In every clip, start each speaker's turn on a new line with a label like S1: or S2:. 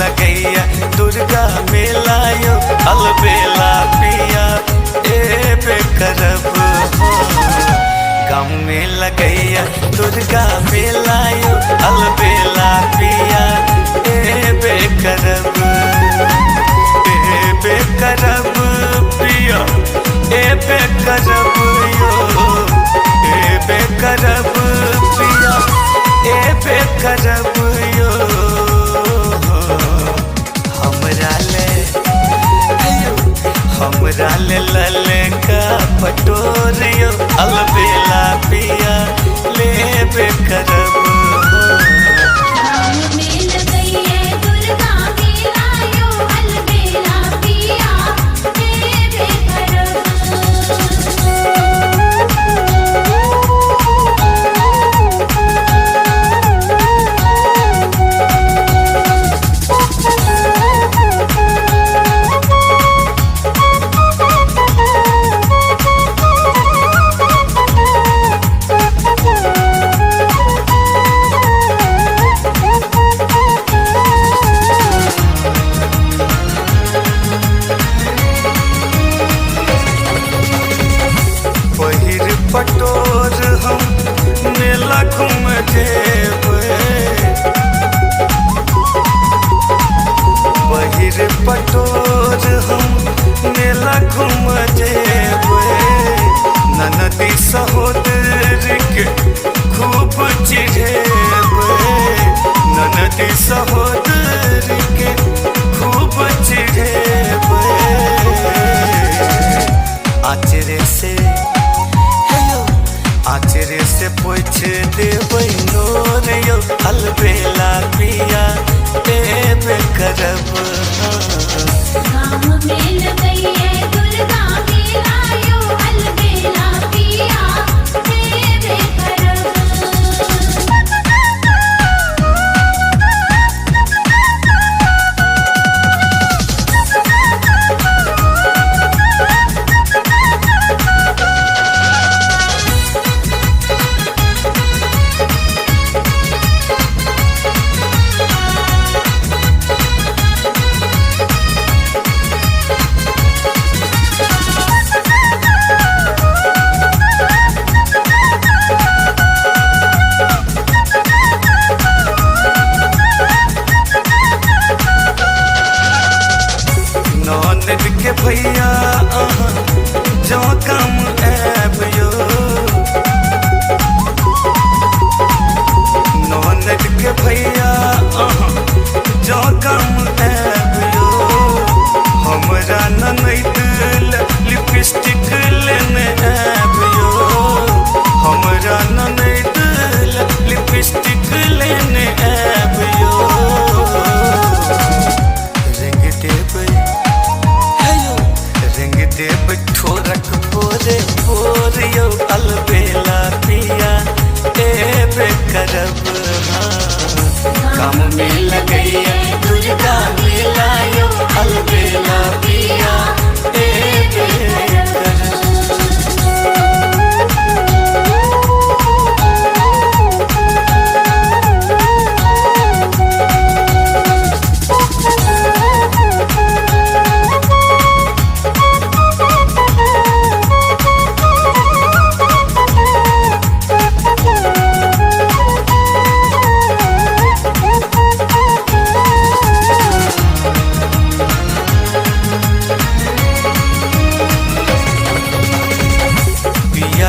S1: लगैया दुर्गा मेला यो अलबेला पिया ए बेकरब हो। गाँव में लगैया दुर्गा मेला यो अलबेला पिया ए बेकरब पिया ए बेकरब यो ए बेकरब पिया ए बेकरब यो। हमरा ले लले का पटोरियो अलबेला पिया ले बेकरब पटोर हम मेला घूम जेबे बहिर पटोर हम मेला घूम जेबे ननदी सहोदर के खूब चिढ़ेबे ननदी सहोदर के खूब चिढ़ेबे आचरे से पूछ देबै नोर यो अलबेला पिया ए बेकरब
S2: गाँव में लगैया दुर्गा मेला यो अलबेला पिया ए बेकरब।
S1: ननद के भैया जो काम आबियो ननद के भैया जो काम आबियो हमरा ननद लिपस्टिक लेने आबियो हमरा ननद लिपस्टिक लेने आबियो देव ठोरक पोरे पोरियो अलबेला पिया ए बेकरब काम में लगैया दुर्गा मेला यो अलबेला पिया ए बेकरब।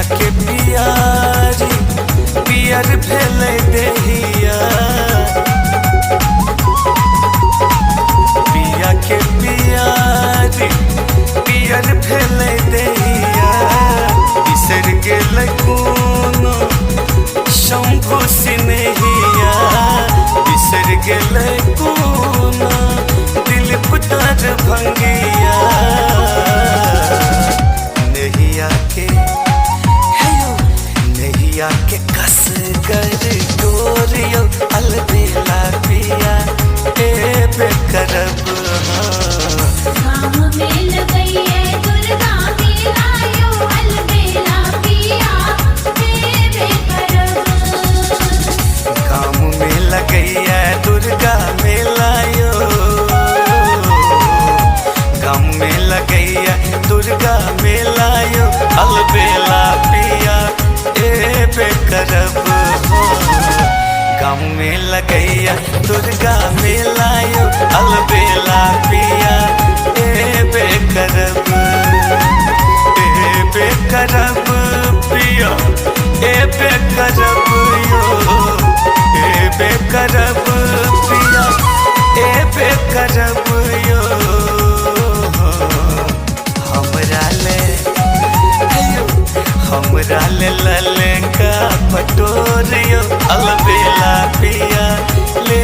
S1: के पियारी पियर भेले देहिया पिया के पियारी पियर भेले देहिया बिसर गेल कोनो शंभु सिनेहिया बिसर गेल कोनो दिल पुतर भंगिया नहिया के कस कर गोरियो अलबेला पिया ए बेकरब
S2: गाँव में लगैया दुर्गा मेला यो अलबेला पिया ए बेकरब।
S1: गाँव में लगैया दुर्गा मेला यो करब हो गाँव में लगैया दुर्गा मेला यो अलबेला पिया एबे करब पिया एबे करब यो एबे करब पिया एबे करब यो हमरा ले ललका पटोरियो अलबेला पिया ले